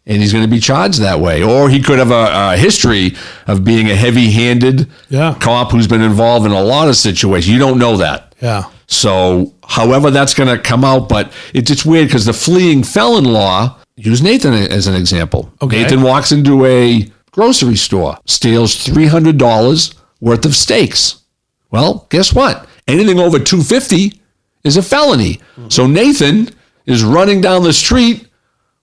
and he's going to be charged that way. Or he could have a history of being a heavy-handed cop who's been involved in a lot of situations. You don't know that. Yeah. So, however that's going to come out, but it's just weird because the fleeing felon law, use Nathan as an example. Okay. Nathan walks into a grocery store, steals $300 worth of steaks. Well, guess what? Anything over $250 is a felony. Mm-hmm. So Nathan is running down the street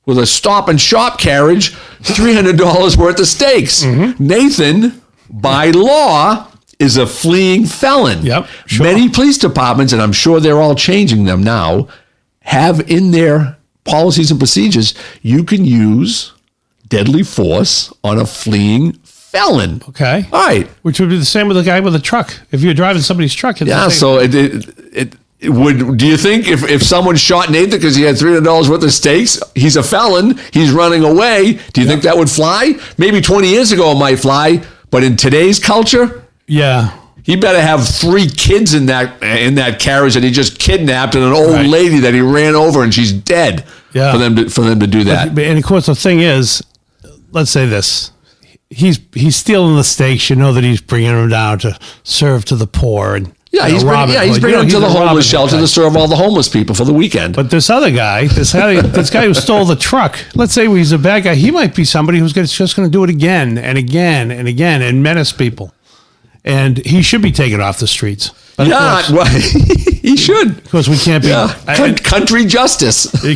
with a stop and shop carriage, $300 worth of steaks. Mm-hmm. Nathan, by law, is a fleeing felon. Yep, sure. Many police departments, and I'm sure they're all changing them now, have in their policies and procedures, you can use deadly force on a fleeing felon. Okay. All right. Which would be the same with the guy with a truck. If you're driving somebody's truck. So it would. Do you think if someone shot Nathan because he had $300 worth of steaks, he's a felon, he's running away, do you think that would fly? Maybe 20 years ago it might fly, but in today's culture, he better have 3 kids in that carriage that he just kidnapped and an old lady that he ran over and she's dead for them to do that. And of course the thing is, let's say this. He's stealing the steaks. You know that he's bringing them down to serve to the poor and he's bringing them to the homeless shelter to serve all the homeless people for the weekend. But this other guy, this guy who stole the truck, let's say he's a bad guy. He might be somebody who's just going to do it again and again and again and menace people. And he should be taken off the streets. But he should. Because we can't be... country justice. He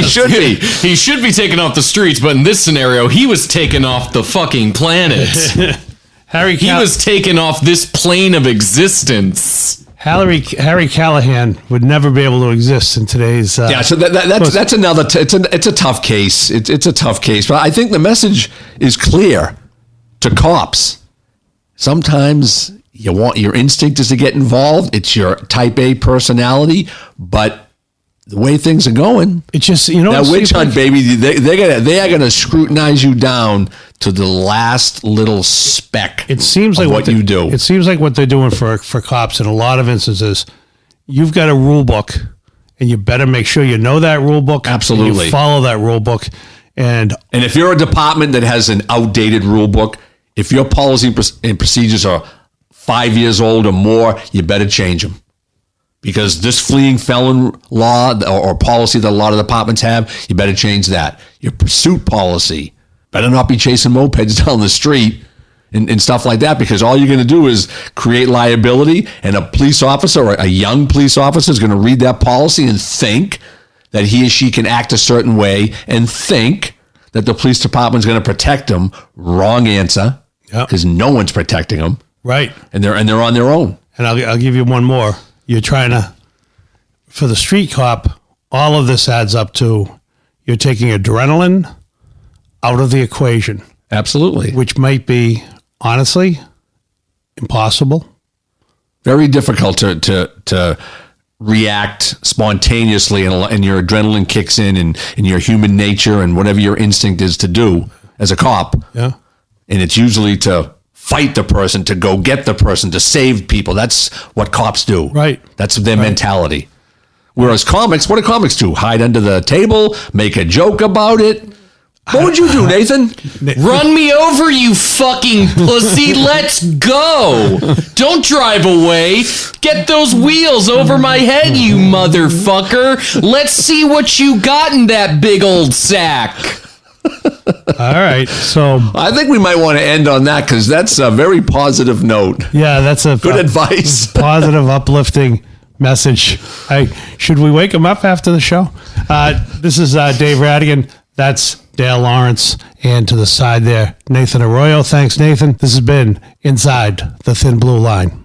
should be. He should be taken off the streets, but in this scenario, he was taken off the fucking planet. He was taken off this plane of existence. Harry Callahan would never be able to exist in today's... so that's another... It's a tough case. It's a tough case. But I think the message is clear to cops. Sometimes your instinct is to get involved. It's your type A personality, but the way things are going, it's just that witch hunt, baby. They are gonna scrutinize you down to the last little speck. It seems like what you do. It seems like what they're doing for cops in a lot of instances. You've got a rule book, and you better make sure you know that rule book. Absolutely, and you follow that rule book. And if you're a department that has an outdated rule book, if your policy and procedures are 5 years old or more, you better change them. Because this fleeing felon law or policy that a lot of departments have, you better change that. Your pursuit policy better not be chasing mopeds down the street and stuff like that, because all you're going to do is create liability, and a police officer or a young police officer is going to read that policy and think that he or she can act a certain way and think that the police department is going to protect them. Wrong answer. Because no one's protecting them, right? And they're on their own. And I'll give you one more. You're trying to, for the street cop, all of this adds up to you're taking adrenaline out of the equation. Absolutely, which might be honestly impossible. Very difficult to react spontaneously, and your adrenaline kicks in, and your human nature and whatever your instinct is to do as a cop. Yeah. And it's usually to fight the person, to go get the person, to save people. That's what cops do. Right. That's their mentality. Whereas comics, what do comics do? Hide under the table, make a joke about it. What would you do, Nathan? Run me over, you fucking pussy. Let's go. Don't drive away. Get those wheels over my head, you motherfucker. Let's see what you got in that big old sack. All right, so I think we might want to end on that, because that's a very positive note. Yeah, that's a good advice. Positive, uplifting message. Should we wake him up after the show? This is Dave Rattigan. That's Dale Lawrence, and to the side there, Nathan Arroyo. Thanks, Nathan. This has been Inside the Thin Blue Line.